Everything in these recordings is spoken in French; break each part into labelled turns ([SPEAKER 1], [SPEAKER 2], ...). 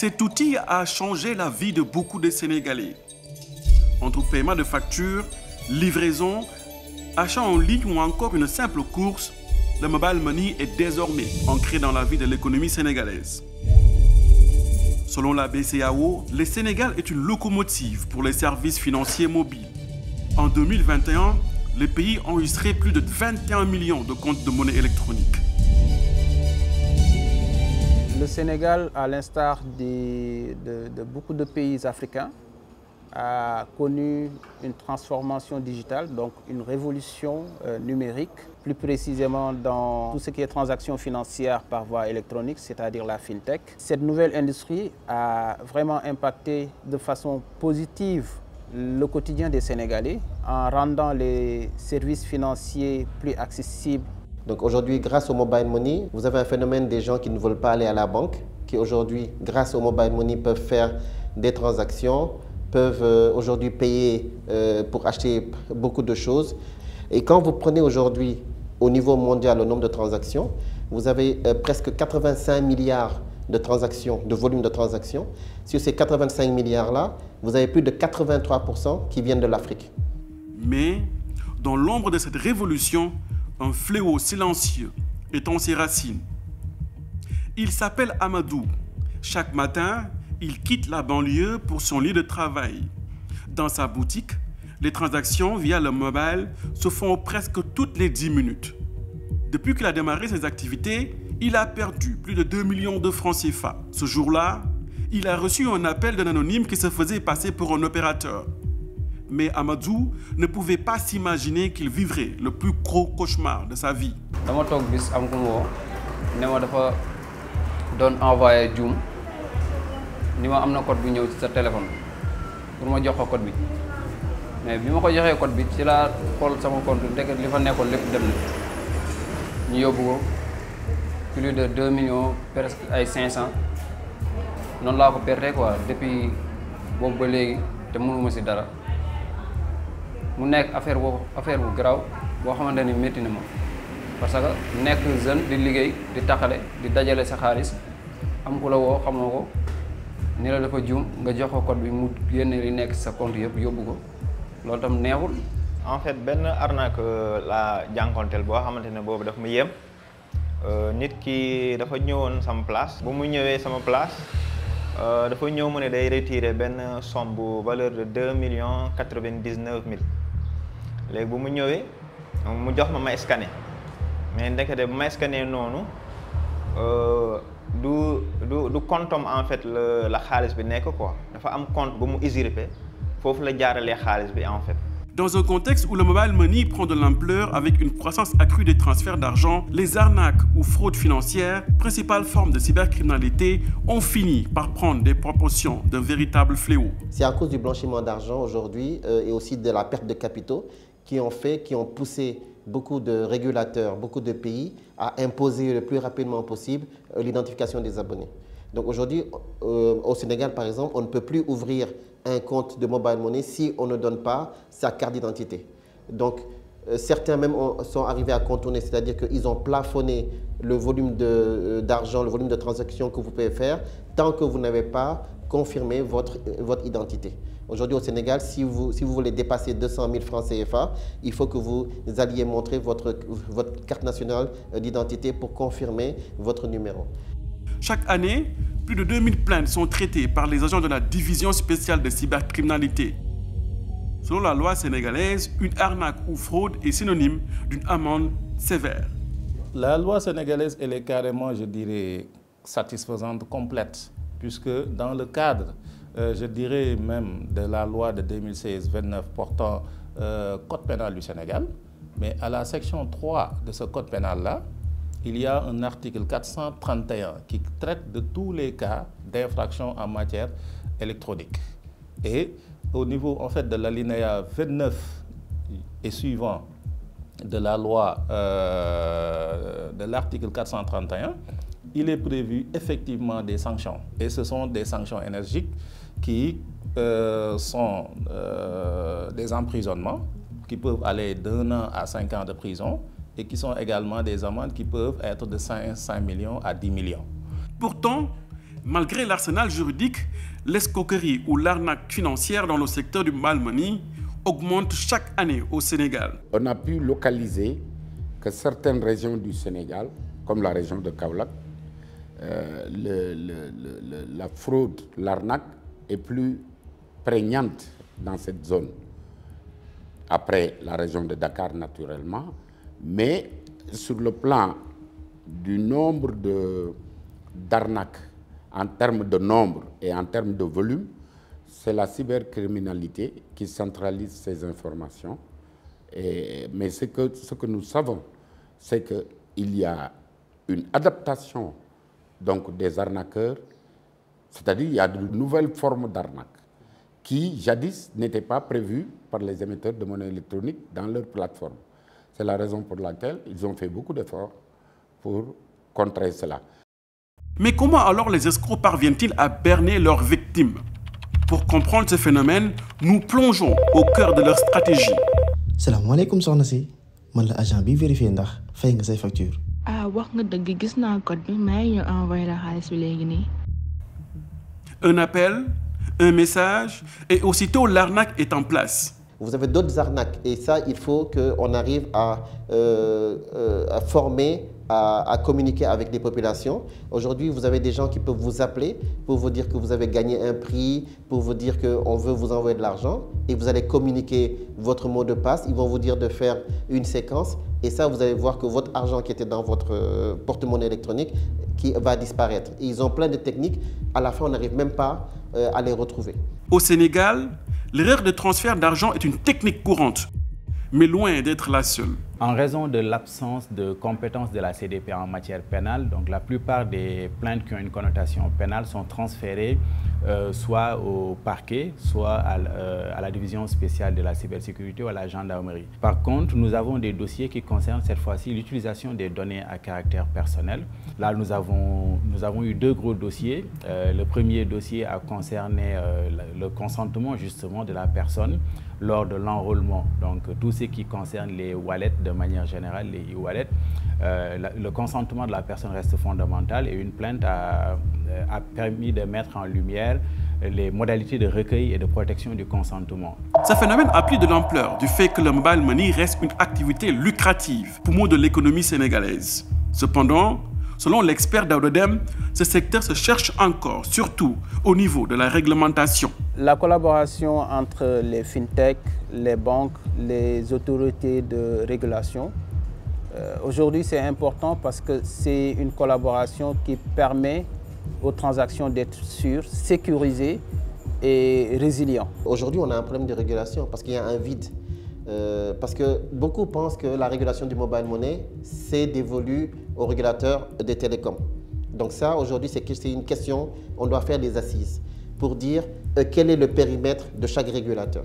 [SPEAKER 1] Cet outil a changé la vie de beaucoup de Sénégalais. Entre paiement de factures, livraison, achat en ligne ou encore une simple course, le mobile money est désormais ancré dans la vie de l'économie sénégalaise. Selon la BCEAO, le Sénégal est une locomotive pour les services financiers mobiles. En 2021, le pays enregistrait plus de 21 millions de comptes de monnaie électronique.
[SPEAKER 2] Le Sénégal, à l'instar de beaucoup de pays africains, a connu une transformation digitale, donc une révolution numérique, plus précisément dans tout ce qui est transactions financières par voie électronique, c'est-à-dire la FinTech. Cette nouvelle industrie a vraiment impacté de façon positive le quotidien des Sénégalais en rendant les services financiers plus accessibles.
[SPEAKER 3] Donc aujourd'hui, grâce au mobile money, vous avez un phénomène des gens qui ne veulent pas aller à la banque, qui aujourd'hui, grâce au mobile money, peuvent faire des transactions, peuvent aujourd'hui payer pour acheter beaucoup de choses. Et quand vous prenez aujourd'hui au niveau mondial le nombre de transactions, vous avez presque 85 milliards de transactions, de volume de transactions. Sur ces 85 milliards-là, vous avez plus de 83% qui viennent de l'Afrique.
[SPEAKER 1] Mais dans l'ombre de cette révolution, un fléau silencieux étend ses racines. Il s'appelle Amadou. Chaque matin, il quitte la banlieue pour son lieu de travail. Dans sa boutique, les transactions via le mobile se font presque toutes les 10 minutes. Depuis qu'il a démarré ses activités, il a perdu plus de 2 millions de francs CFA. Ce jour-là, il a reçu un appel d'un anonyme qui se faisait passer pour un opérateur. Mais Amadou ne pouvait pas s'imaginer qu'il vivrait le plus gros cauchemar de sa vie.
[SPEAKER 4] ni ma am na code bu ñëw ci sa téléphone pour ma jox ko code bi mais bi ma ko joxee code bi ci laa xool sama compte ndeket li fa nekkoon lépp dem na ñu yóbbu ko plus de 2 millions presque ay 500 noonu laa ko perdre quoi depuis boobu ba léegi te mënuma si dara mu nekk affaire bu garaaw boo xamante ni métti na ma parce que nekk jeune di liggéey di taxale di dajale sa xaalis am ku la woo xamoo ko ni la dafa juum nga jox ko code bi mu génne li nekk sa compte yëpp yóbbu ko loolu tam neexul.
[SPEAKER 5] En fait benn arnaque la jànkonteel boo xamante ne boobu daf mu yem nit ki dafa ñëwoon sama place. bu mu ñëwee sama place dafa ñëw mu ne day retirer benn somme bu valeur de 2 099 000 léegi bu mu ñëwee mu jox ma scanner mais ndekete bu ma scanner noonu. du compte en fait la xaalis bi nekk quoi dafa am compte bu mu usurpé foofu la jaaralee xaalis bi en fait.
[SPEAKER 1] Dans un contexte où le mobile money prend de l'ampleur avec une croissance accrue des transferts d'argent, les arnaques ou fraudes financières, principale forme de cybercriminalité, ont fini par prendre des proportions d'un véritable fléau.
[SPEAKER 3] C'est à cause du blanchiment d'argent aujourd'hui et aussi de la perte de capitaux qui ont poussé beaucoup de régulateurs, beaucoup de pays à imposer le plus rapidement possible l'identification des abonnés. Donc aujourd'hui, au Sénégal par exemple, on ne peut plus ouvrir un compte de mobile money si on ne donne pas sa carte d'identité. Donc certains même sont arrivés à contourner, c'est-à-dire qu'ils ont plafonné le volume d'argent, le volume de transactions que vous pouvez faire tant que vous n'avez pas confirmé votre identité. Aujourd'hui au Sénégal, si vous voulez dépasser 200 000 francs CFA, il faut que vous alliez montrer votre carte nationale d'identité pour confirmer votre numéro.
[SPEAKER 1] Chaque année, plus de 2000 plaintes sont traitées par les agents de la division spéciale de cybercriminalité. Selon la loi sénégalaise, une arnaque ou fraude est synonyme d'une amende sévère.
[SPEAKER 6] La loi sénégalaise, elle est carrément, je dirais, satisfaisante, complète, puisque dans le cadre, je dirais même de la loi de 2016-29 portant Code pénal du Sénégal, mais à la section 3 de ce Code pénal-là, il y a un article 431 qui traite de tous les cas d'infraction en matière électronique. Et au niveau en fait de l'alinéa 29 et suivant de la loi de l'article 431, il est prévu effectivement des sanctions. Et ce sont des sanctions énergiques qui sont des emprisonnements qui peuvent aller d'1 an à 5 ans de prison et qui sont également des amendes qui peuvent être de 5 millions à 10 millions.
[SPEAKER 1] Pourtant, Malgré l'arsenal juridique, l'escroquerie ou l'arnaque financière dans le secteur du mobile money augmente chaque année au Sénégal.
[SPEAKER 7] On a pu localiser que certaines régions du Sénégal, comme la région de Kaolack, la fraude, l'arnaque est plus prégnante dans cette zone. Après la région de Dakar naturellement, mais sur le plan du nombre d'arnaques en termes de nombre et en termes de volume, c'est la cybercriminalité qui centralise ces informations. Mais ce que nous savons, c'est qu'il y a une adaptation donc, des arnaqueurs, c'est-à-dire qu'il y a de nouvelles formes d'arnaque qui, jadis, n'étaient pas prévues par les émetteurs de monnaie électronique dans leur plateforme. C'est la raison pour laquelle ils ont fait beaucoup d'efforts pour contrer cela.
[SPEAKER 1] Mais comment alors les escrocs parviennent-ils à berner leurs victimes? Pour comprendre ce phénomène, nous plongeons au cœur de leur stratégie.
[SPEAKER 8] Salam alaikum soxna si man la agent bi vérifier ndax fay nga say facture.
[SPEAKER 9] Wax nga dëgg gis naa code bi may ñu envoyer la xaalis bi léegi nii.
[SPEAKER 1] Un appel, un message et aussitôt l'arnaque est en place.
[SPEAKER 3] Vous avez d'autres arnaques et ça, il faut qu'on arrive à former, à communiquer avec les populations. Aujourd'hui, vous avez des gens qui peuvent vous appeler pour vous dire que vous avez gagné un prix, pour vous dire qu'on veut vous envoyer de l'argent et vous allez communiquer votre mot de passe. Ils vont vous dire de faire une séquence et ça, vous allez voir que votre argent qui était dans votre porte-monnaie électronique qui va disparaître. Et ils ont plein de techniques. À la fin, on n'arrive même pas à les retrouver.
[SPEAKER 1] Au Sénégal, l'erreur de transfert d'argent est une technique courante, mais loin d'être la seule.
[SPEAKER 2] En raison de l'absence de compétences de la CDP en matière pénale, donc la plupart des plaintes qui ont une connotation pénale sont transférées soit au parquet, soit à la division spéciale de la cybersécurité ou à la gendarmerie. Par contre, nous avons des dossiers qui concernent cette fois-ci l'utilisation des données à caractère personnel. Là, nous avons eu deux gros dossiers. Le premier dossier a concerné le consentement justement de la personne lors de l'enrôlement. Donc tout ce qui concerne les wallets de manière générale, les e-wallets, le consentement de la personne reste fondamental et une plainte a permis de mettre en lumière les modalités de recueil et de protection du consentement.
[SPEAKER 1] Ce phénomène a pris de l'ampleur du fait que le mobile money reste une activité lucrative, poumon de l'économie sénégalaise. Cependant, selon l'expert Daoudem, ce secteur se cherche encore, surtout au niveau de la réglementation.
[SPEAKER 2] La collaboration entre les fintechs, les banques, les autorités de régulation, aujourd'hui c'est important parce que c'est une collaboration qui permet aux transactions d'être sûres, sécurisées et résilientes. Aujourd'hui,
[SPEAKER 3] on a un problème de régulation parce qu'il y a un vide. Parce que beaucoup pensent que la régulation du mobile money, c'est dévolu aux régulateurs des télécoms. Donc ça, aujourd'hui, c'est une question, on doit faire des assises pour dire quel est le périmètre de chaque régulateur.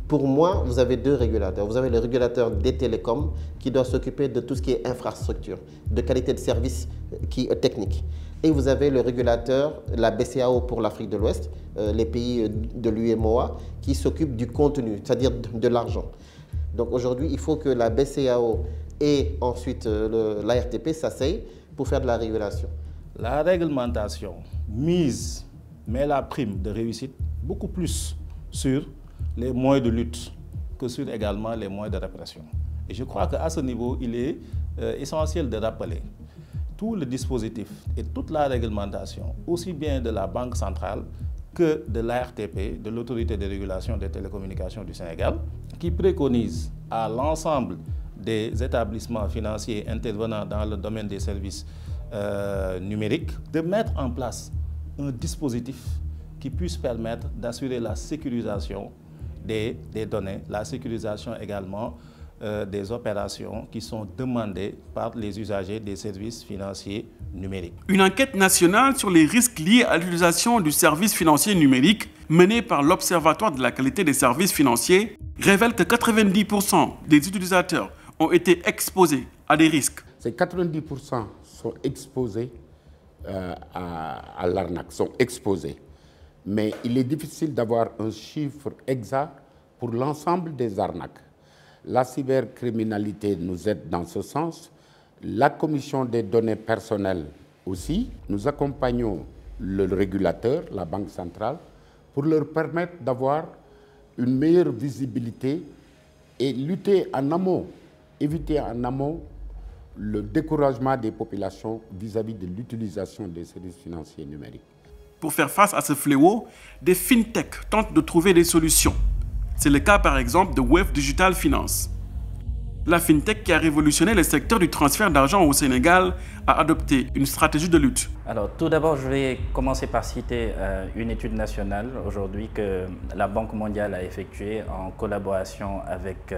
[SPEAKER 3] Pour moi, vous avez deux régulateurs. Vous avez le régulateur des télécoms qui doit s'occuper de tout ce qui est infrastructure, de qualité de service qui est technique. Et vous avez le régulateur, la BCEAO pour l'Afrique de l'Ouest, les pays de l'UEMOA, qui s'occupe du contenu, c'est-à-dire de l'argent. Donc aujourd'hui, il faut que la BCEAO et ensuite l'ARTP s'asseyent pour faire de la régulation.
[SPEAKER 6] La réglementation met la prime de réussite beaucoup plus sur les moyens de lutte que sur également les moyens de répression. Et je crois qu'à ce niveau, il est essentiel de rappeler tout le dispositif et toute la réglementation, aussi bien de la Banque centrale que de l'ARTP, de l'Autorité de régulation des télécommunications du Sénégal, qui préconise à l'ensemble des établissements financiers intervenant dans le domaine des services numériques de mettre en place un dispositif qui puisse permettre d'assurer la sécurisation des données, la sécurisation également des opérations qui sont demandées par les usagers des services financiers numériques.
[SPEAKER 1] Une enquête nationale sur les risques liés à l'utilisation du service financier numérique menée par l'Observatoire de la qualité des services financiers révèle que 90% des utilisateurs ont été exposés à des risques.
[SPEAKER 7] Ces 90% sont exposés à l'arnaque, sont exposés. Mais il est difficile d'avoir un chiffre exact pour l'ensemble des arnaques. La cybercriminalité nous aide dans ce sens. La Commission des données personnelles aussi. Nous accompagnons le régulateur, la Banque centrale, pour leur permettre d'avoir une meilleure visibilité et lutter en amont, éviter en amont le découragement des populations vis-à-vis de l'utilisation des services financiers numériques.
[SPEAKER 1] Pour faire face à ce fléau, des fintechs tentent de trouver des solutions. C'est le cas par exemple de Wave Digital Finance. La fintech qui a révolutionné le secteur du transfert d'argent au Sénégal a adopté une stratégie de lutte.
[SPEAKER 10] Alors tout d'abord, je vais commencer par citer une étude nationale aujourd'hui que la Banque mondiale a effectuée en collaboration avec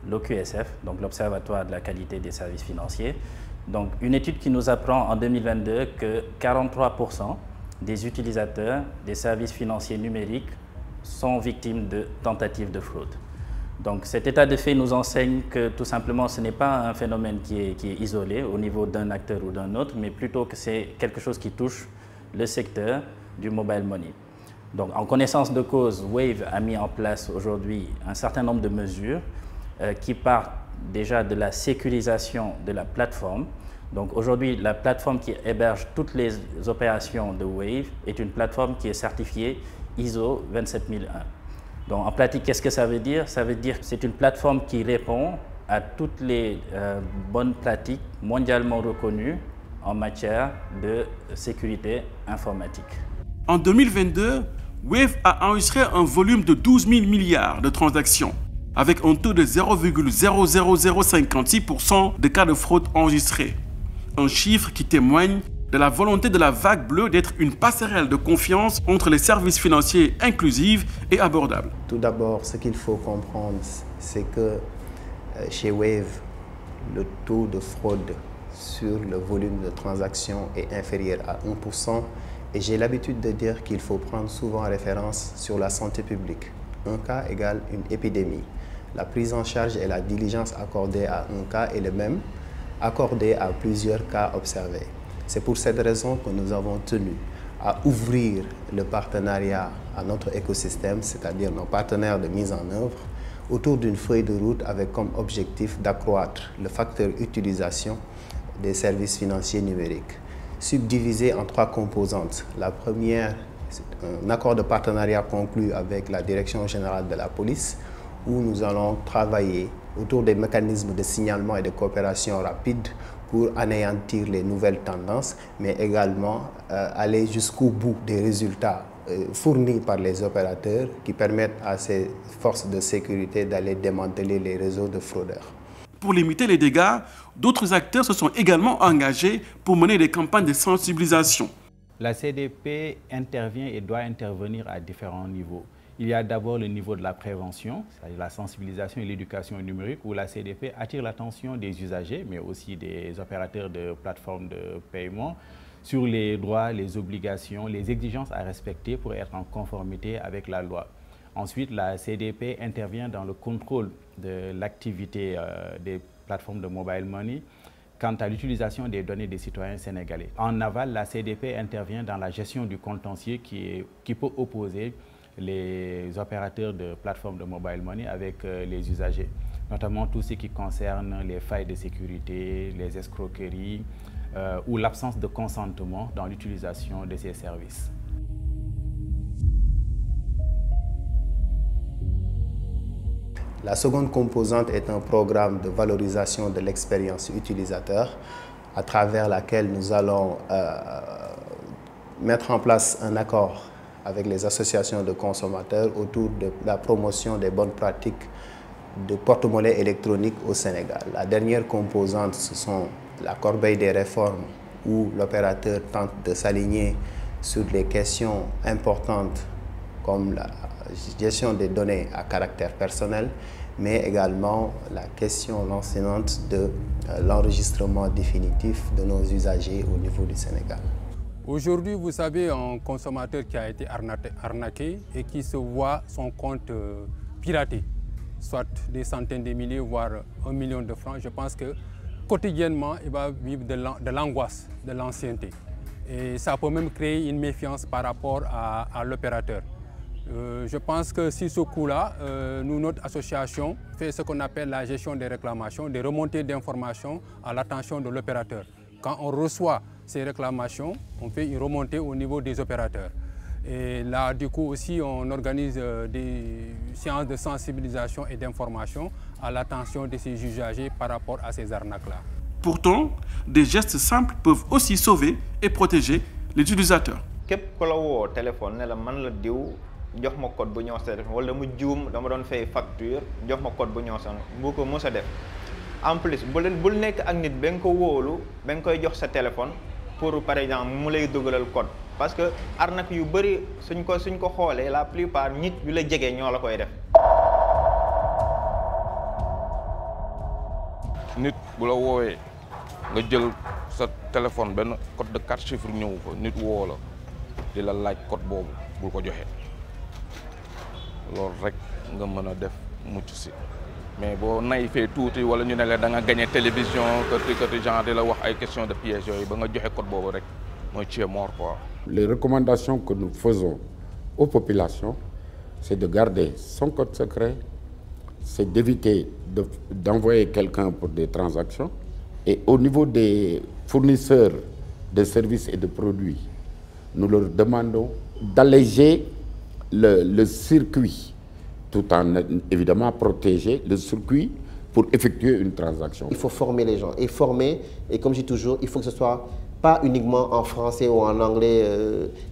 [SPEAKER 10] l'OQSF, donc l'Observatoire de la qualité des services financiers. Donc une étude qui nous apprend en 2022 que 43% des utilisateurs des services financiers numériques sont victimes de tentatives de fraude. Donc cet état de fait nous enseigne que tout simplement ce n'est pas un phénomène qui est isolé au niveau d'un acteur ou d'un autre, mais plutôt que c'est quelque chose qui touche le secteur du mobile money. Donc en connaissance de cause, Wave a mis en place aujourd'hui un certain nombre de mesures qui partent déjà de la sécurisation de la plateforme. Donc aujourd'hui, la plateforme qui héberge toutes les opérations de Wave est une plateforme qui est certifiée ISO 27001. Donc en pratique, qu'est-ce que ça veut dire? Ça veut dire que c'est une plateforme qui répond à toutes les bonnes pratiques mondialement reconnues en matière de sécurité informatique.
[SPEAKER 1] En 2022, Wave a enregistré un volume de 12 000 milliards de transactions, avec un taux de 0,00056% de cas de fraude enregistrés. Un chiffre qui témoigne de la volonté de la vague bleue d'être une passerelle de confiance entre les services financiers inclusifs et abordables.
[SPEAKER 11] Tout d'abord, ce qu'il faut comprendre, c'est que chez Wave, le taux de fraude sur le volume de transactions est inférieur à 1%. Et j'ai l'habitude de dire qu'il faut prendre souvent référence sur la santé publique. Un cas égale une épidémie. La prise en charge et la diligence accordée à un cas est le même, accordée à plusieurs cas observés. C'est pour cette raison que nous avons tenu à ouvrir le partenariat à notre écosystème, c'est-à-dire nos partenaires de mise en œuvre, autour d'une feuille de route avec comme objectif d'accroître le facteur utilisation des services financiers numériques, subdivisé en 3 composantes. La première, c'est un accord de partenariat conclu avec la Direction générale de la police, où nous allons travailler autour des mécanismes de signalement et de coopération rapide pour anéantir les nouvelles tendances, mais également aller jusqu'au bout des résultats fournis par les opérateurs qui permettent à ces forces de sécurité d'aller démanteler les réseaux de fraudeurs.
[SPEAKER 1] Pour limiter les dégâts, d'autres acteurs se sont également engagés pour mener des campagnes de sensibilisation.
[SPEAKER 12] La CDP intervient et doit intervenir à différents niveaux. Il y a d'abord le niveau de la prévention, c'est-à-dire la sensibilisation et l'éducation numérique, où la CDP attire l'attention des usagers, mais aussi des opérateurs de plateformes de paiement, sur les droits, les obligations, les exigences à respecter pour être en conformité avec la loi. Ensuite, la CDP intervient dans le contrôle de l'activité des plateformes de mobile money quant à l'utilisation des données des citoyens sénégalais. En aval, la CDP intervient dans la gestion du contentieux qui peut opposer les opérateurs de plateformes de mobile money avec les usagers, notamment tout ce qui concerne les failles de sécurité, les escroqueries ou l'absence de consentement dans l'utilisation de ces services.
[SPEAKER 11] La seconde composante est un programme de valorisation de l'expérience utilisateur à travers laquelle nous allons mettre en place un accord avec les associations de consommateurs autour de la promotion des bonnes pratiques de porte-monnaie électronique au Sénégal. La dernière composante, ce sont la corbeille des réformes où l'opérateur tente de s'aligner sur les questions importantes comme la gestion des données à caractère personnel, mais également la question lancinante de l'enregistrement définitif de nos usagers au niveau du Sénégal.
[SPEAKER 13] Aujourd'hui, vous savez, un consommateur qui a été arnaqué et qui se voit son compte piraté, soit des centaines de milliers, voire 1 million de francs, je pense que quotidiennement, il va vivre de l'angoisse, de l'ancienneté. Et ça peut même créer une méfiance par rapport à l'opérateur. Je pense que si ce coup-là, nous, notre association, fait ce qu'on appelle la gestion des réclamations, des remontées d'informations à l'attention de l'opérateur. Quand on reçoit ces réclamations, on fait une remontée au niveau des opérateurs. Et là, du coup, aussi, on organise des séances de sensibilisation et d'information à l'attention de ces usagers par rapport à ces arnaques-là.
[SPEAKER 1] Pourtant, des gestes simples peuvent aussi sauver et protéger les utilisateurs.
[SPEAKER 5] Képp ku la woo téléphone ne la man la diw jox ma code bu ñëw sa téléphone wala mu juum dama doon fay facture jox ma code bu ñëw sa bu ko mos a def en plus bul nekk ak nit ba nga ko wóolu ba nga koy jox sa téléphone pour par exemple mu lay dugalal code parce que arnaque yu bëri suñ ko xoolee la plupart nit yu la jege ñoo la koy def.
[SPEAKER 14] nit bu la woowee nga jël sa téléphone benn code de 4 chiffres ñëw ko nit woo la di la laaj code boobu bul ko joxe loolu rek nga mën a def mucc si mais boo nay fee tuuti wala ñu ne la da nga gagné télévision que genre di la wax ay question de piège yooyu ba nga joxe code boobu rek mooy tu es mort quoi.
[SPEAKER 7] Les recommandations que nous faisons aux populations, c'est de garder son code secret, c'est d'éviter d'envoyer quelqu'un pour des transactions. Et au niveau des fournisseurs de services et de produits, nous leur demandons d'alléger le circuit, tout en évidemment protéger le circuit pour effectuer une transaction.
[SPEAKER 3] Il faut former les gens. Et former, et comme je dis toujours, il faut que ce soit pas uniquement en français ou en anglais.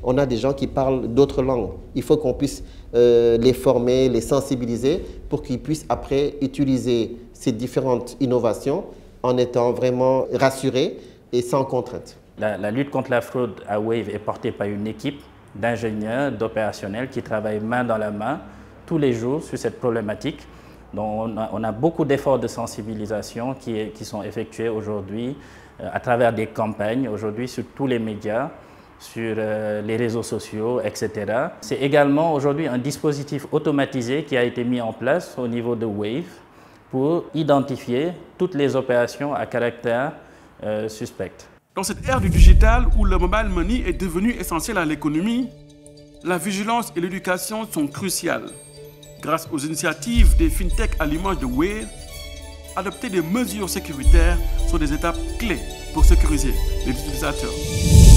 [SPEAKER 3] On a des gens qui parlent d'autres langues. Il faut qu'on puisse les former, les sensibiliser pour qu'ils puissent après utiliser ces différentes innovations en étant vraiment rassurés et sans contrainte.
[SPEAKER 10] La lutte contre la fraude à Wave est portée par une équipe d'ingénieurs, d'opérationnels qui travaillent main dans la main tous les jours sur cette problématique. Donc on a beaucoup d'efforts de sensibilisation qui sont effectués aujourd'hui à travers des campagnes, aujourd'hui sur tous les médias, sur les réseaux sociaux, etc. C'est également aujourd'hui un dispositif automatisé qui a été mis en place au niveau de Wave pour identifier toutes les opérations à caractère suspect.
[SPEAKER 1] Dans cette ère du digital où le mobile money est devenu essentiel à l'économie, la vigilance et l'éducation sont cruciales. Grâce aux initiatives des fintech à l'image de Wave, adopter des mesures sécuritaires sont des étapes clés pour sécuriser les utilisateurs.